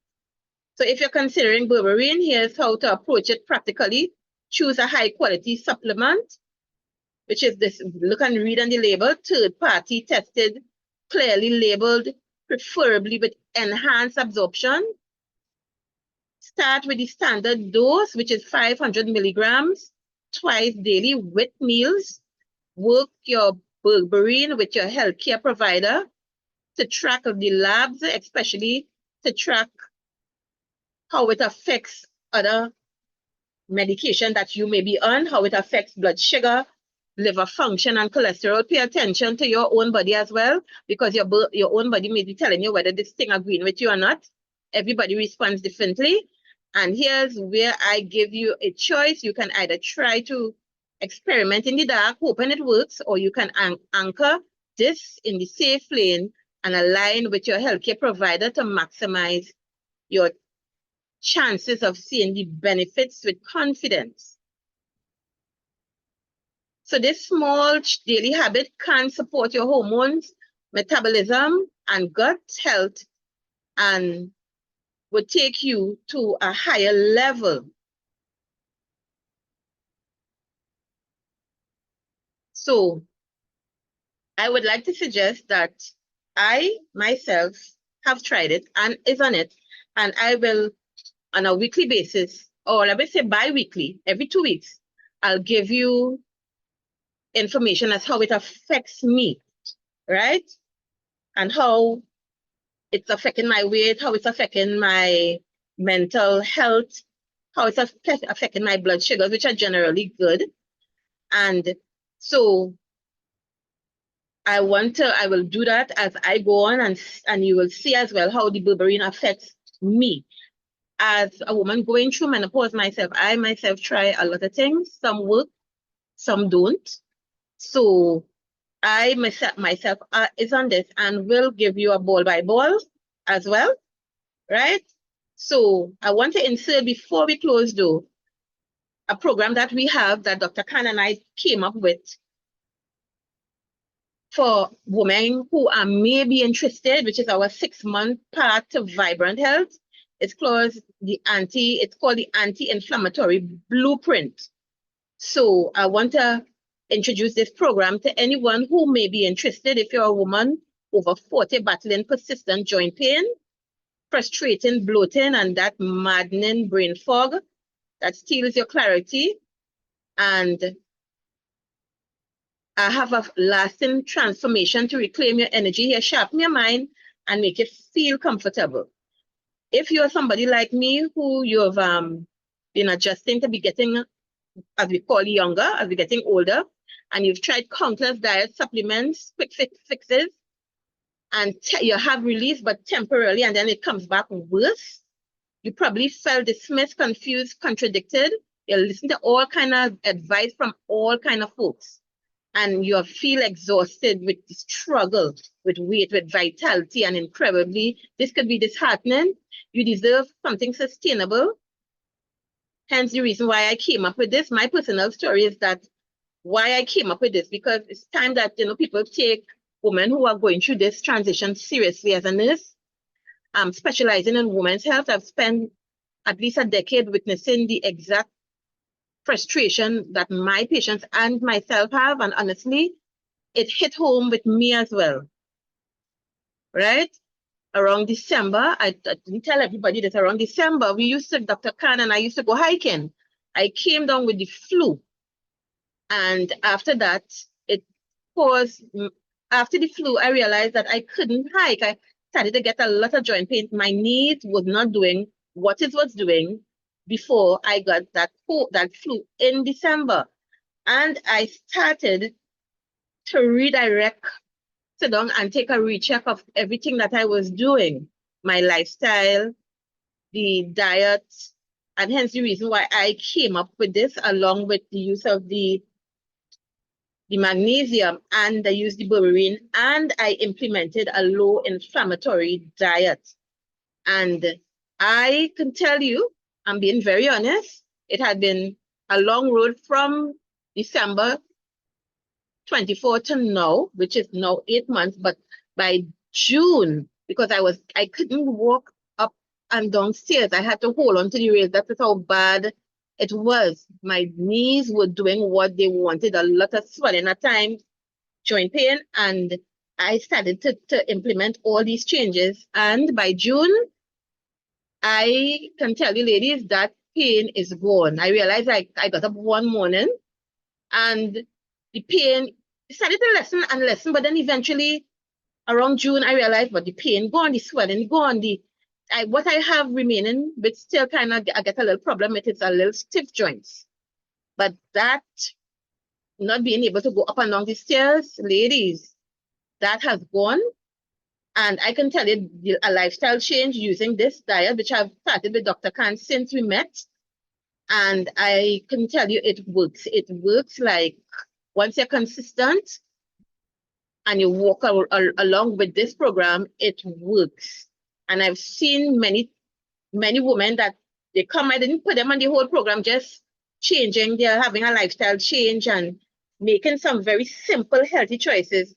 So if you're considering berberine, here's how to approach it practically. Choose a high quality supplement, which is this, look and read on the label, third party tested, clearly labeled, preferably with enhanced absorption. Start with the standard dose, which is 500 milligrams twice daily with meals. Work your berberine with your healthcare provider to track the labs, especially to track how it affects other medication that you may be on, how it affects blood sugar, liver function, and cholesterol. Pay attention to your own body as well, because your own body may be telling you whether this thing agreeing with you or not. Everybody responds differently. And here's where I give you a choice. You can either try to experiment in the dark, hoping it works, or you can anchor this in the safe lane and align with your healthcare provider to maximize your chances of seeing the benefits with confidence. So this small daily habit can support your hormones, metabolism, and gut health, and would take you to a higher level. So I would like to suggest that I myself have tried it and is on it, and I will, on a weekly basis, or let me say bi-weekly, every 2 weeks, I'll give you information as how it affects me, right? And how it's affecting my weight, how it's affecting my mental health, how it's affecting my blood sugars, which are generally good. And so I will do that as I go on, and you will see as well how the berberine affects me. As a woman going through menopause myself, I myself try a lot of things. Some work, some don't. So I myself is on this and will give you a ball by ball as well, right? So I want to insert, before we close though, a program that we have that Dr. Khan and I came up with for women who are maybe interested, which is our 6-month path to vibrant health. It's called the anti-inflammatory blueprint. So I want to introduce this program to anyone who may be interested. If you're a woman over 40 battling persistent joint pain, frustrating bloating, and that maddening brain fog that steals your clarity, and I have a lasting transformation to reclaim your energy here, sharpen your mind, and make it feel comfortable. If you're somebody like me who you've been adjusting to be getting, as we call younger, as we're getting older, and you've tried countless diet supplements, quick fixes, and you have relief, but temporarily, and then it comes back worse. You probably felt dismissed, confused, contradicted. You listen to all kind of advice from all kind of folks, and you feel exhausted with the struggle with weight, with vitality, and incredibly, this could be disheartening. You deserve something sustainable. Hence the reason why I came up with this. My personal story is that why I came up with this, because it's time that, people take women who are going through this transition seriously. As a nurse, I'm specializing in women's health. I've spent at least a decade witnessing the exact frustration that my patients and myself have, and honestly, it hit home with me as well, right? Around December, I didn't tell everybody this, around December, Dr. Khan and I used to go hiking. I came down with the flu. And after that, after the flu, I realized that I couldn't hike. I started to get a lot of joint pain. My knees was not doing what it was doing before I got that flu in December. And I started to sit down and take a recheck of everything that I was doing, my lifestyle, the diet, and hence the reason why I came up with this, along with the use of the magnesium, and I used the berberine, and I implemented a low inflammatory diet. And I can tell you, I'm being very honest, it had been a long road from December 24 to now, which is now 8 months, but by June, because I couldn't walk up and downstairs, I had to hold on to the rails. That is how bad it was. My knees were doing what they wanted, a lot of swelling at times, joint pain, and I started to implement all these changes. And by June, I can tell you, ladies, that pain is gone. I realized I got up one morning and the pain started to lessen and lessen, but then eventually around June, I realized, but the pain gone, the swelling gone, what I have remaining, which still kind of I get a little problem, it is a little stiff joints. But that not being able to go up and down the stairs, ladies, that has gone. And I can tell you a lifestyle change using this diet, which I've started with Dr. Khan since we met. And I can tell you it works. It works like once you're consistent and you walk along with this program, it works. And I've seen many women that they come, I didn't put them on the whole program, just changing, they're having a lifestyle change and making some very simple, healthy choices.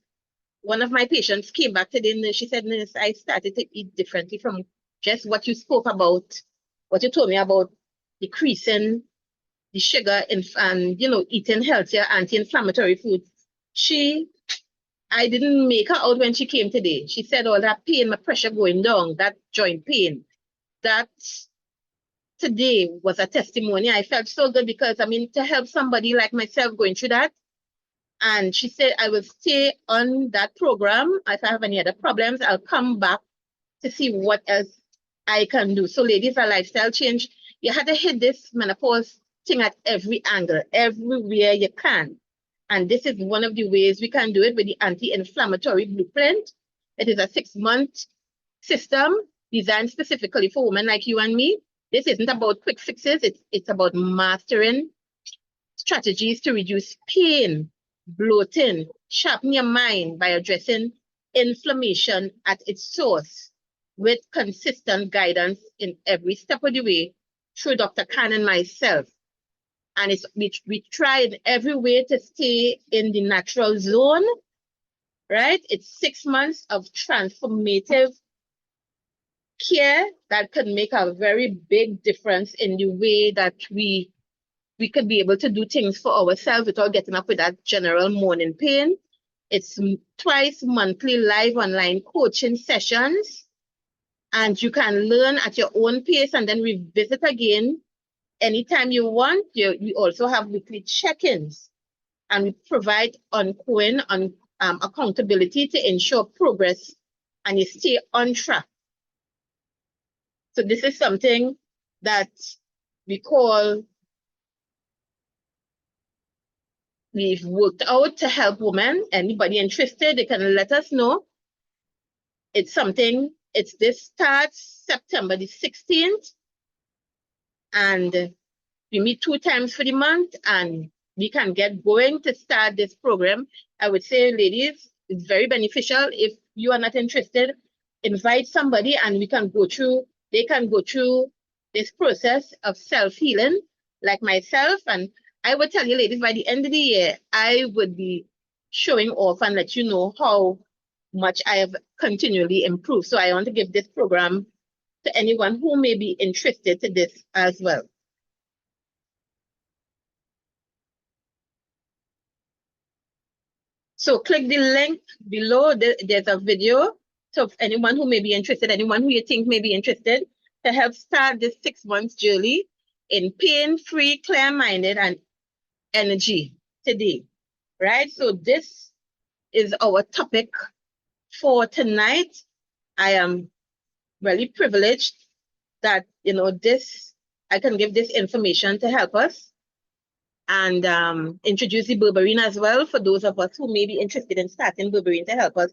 One of my patients came back today and she said, Nurse, I started to eat differently from just what you spoke about, what you told me about decreasing the sugar and, eating healthier anti-inflammatory foods. I didn't make her out when she came today. She said all that pain, my pressure going down, that joint pain, that today was a testimony. I felt so good because, to help somebody like myself going through that. And she said, I will stay on that program. If I have any other problems, I'll come back to see what else I can do. So ladies, a lifestyle change. You had to hit this menopause thing at every angle, everywhere you can. And this is one of the ways we can do it with the anti-inflammatory blueprint. It is a 6-month system designed specifically for women like you and me. This isn't about quick fixes. It's about mastering strategies to reduce pain, bloating, sharpen your mind by addressing inflammation at its source with consistent guidance in every step of the way through Dr. Khan and myself. And we try in every way to stay in the natural zone, right? It's 6 months of transformative care that can make a very big difference in the way that we could be able to do things for ourselves without getting up with that general morning pain. It's twice monthly live online coaching sessions, and you can learn at your own pace and then revisit again anytime you want. We also have weekly check-ins, and we provide ongoing accountability to ensure progress and you stay on track. So this is something that we've worked out to help women. Anybody interested, they can let us know. This starts September the 16th, and we meet 2 times for the month, and we can get going to start this program. I would say, ladies, it's very beneficial. If you are not interested, invite somebody and they can go through this process of self-healing like myself. And I would tell you, ladies, by the end of the year, I would be showing off and let you know how much I have continually improved. So I want to give this program to anyone who may be interested to this as well. So click the link below. There's a video. So if anyone who may be interested, anyone who you think may be interested, to help start this 6 months journey in pain-free, clear-minded, and energy today, right? So this is our topic for tonight. I am really privileged that, I can give this information to help us and introduce the berberine as well for those of us who may be interested in starting berberine to help us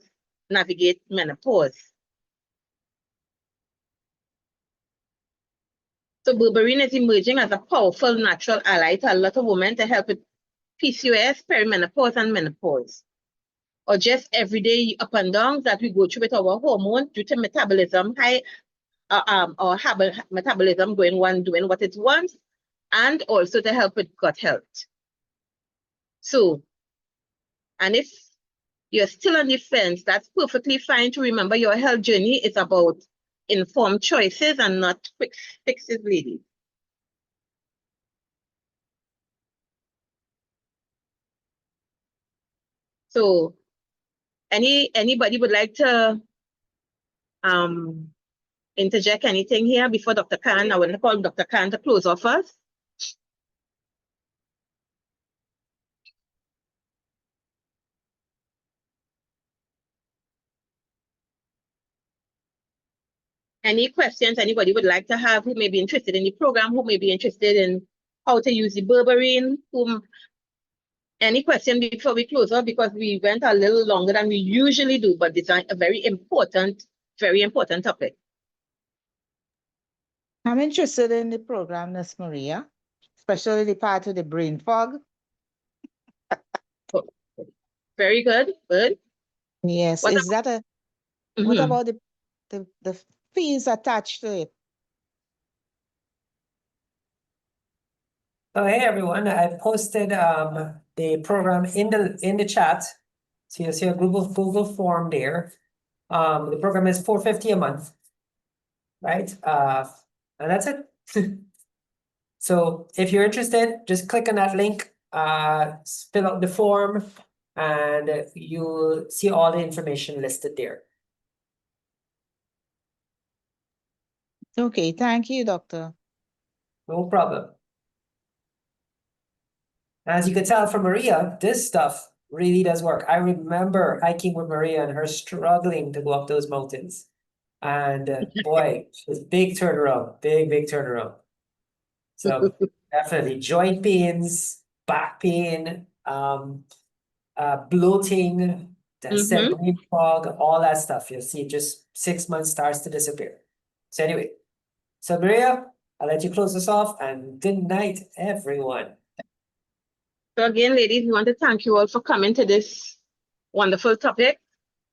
navigate menopause. So berberine is emerging as a powerful natural ally to a lot of women to help with PCOS, perimenopause, and menopause, or just everyday up and downs that we go through with our hormones due to metabolism, or metabolism doing what it wants, and also to help with gut health. So, and if you're still on the fence, that's perfectly fine. To remember, your health journey is about informed choices and not quick fixes, ladies. So anybody would like to interject anything here before Dr. Khan? I want to call Dr. Khan to close off us. any questions anybody would like to have, who may be interested in the program, who may be interested in how to use the berberine, any question before we close out, because we went a little longer than we usually do, but it's a very important topic. I'm interested in the program, Miss Maria, especially the part of the brain fog. Very good. Yes. What Is that a what about the fees attached to it? Oh, hey everyone, I posted the program in the chat. So you'll see a Google form there. The program is $450 a month, right? And that's it. So if you're interested, just click on that link, fill out the form, and you'll see all the information listed there. Okay, thank you, doctor. No problem. As you can tell from Maria, this stuff really does work. I remember hiking with Maria and her struggling to go up those mountains. And boy, it's big turnaround, big turnaround. So definitely joint pains, back pain, bloating, said brain fog, all that stuff. You'll see just 6 months starts to disappear. So anyway, so Maria, I'll let you close this off, and good night, everyone. So again, ladies, we want to thank you all for coming to this wonderful topic.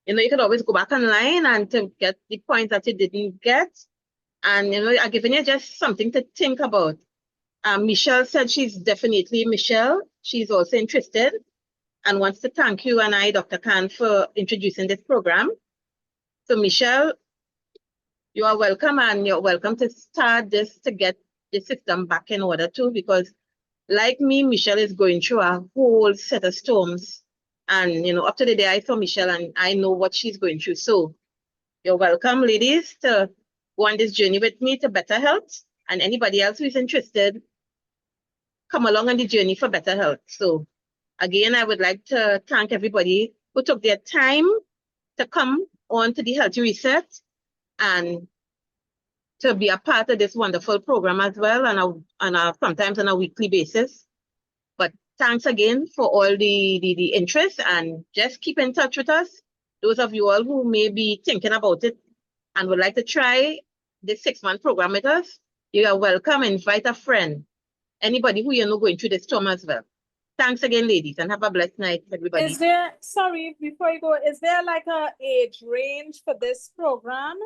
You know, you could always go back online and to get the points that you didn't get. And, you know, I'm giving you just something to think about. Michelle said she's definitely Michelle. She's also interested and wants to thank you and I, Dr. Khan, for introducing this program. So Michelle, you are welcome, and you're welcome to start this to get the system back in order too, because like me, Michelle is going through a whole set of storms. And, you know, up to the day I saw Michelle and I know what she's going through. So you're welcome, ladies, to go on this journey with me to better health. And anybody else who is interested, come along on the journey for better health. So again, I would like to thank everybody who took their time to come on to the Healthy Reset and to be a part of this wonderful program as well, and sometimes on a weekly basis. But thanks again for all the interest, and just keep in touch with us. Those of you all who may be thinking about it and would like to try this 6-month program with us, you are welcome. Invite a friend, anybody who you know going through this storm as well. Thanks again, ladies, and have a blessed night, everybody. Is there, sorry, before you go, is there like a age range for this program?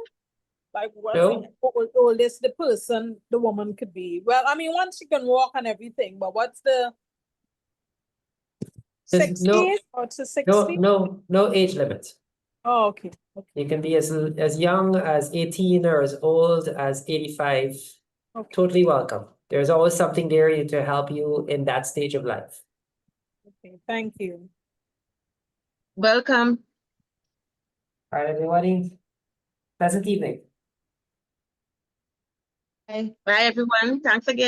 Like what's No. the oldest the person, the woman could be? Well, I mean, once she can walk and everything, but what's the There's 60 or to 60? no age limit. Oh, okay. You can be as young as 18 or as old as 85. Okay. Totally welcome. There's always something there to help you in that stage of life. Okay, thank you. Welcome. All right, everybody. Pleasant evening. Bye. Bye, everyone. Thanks again.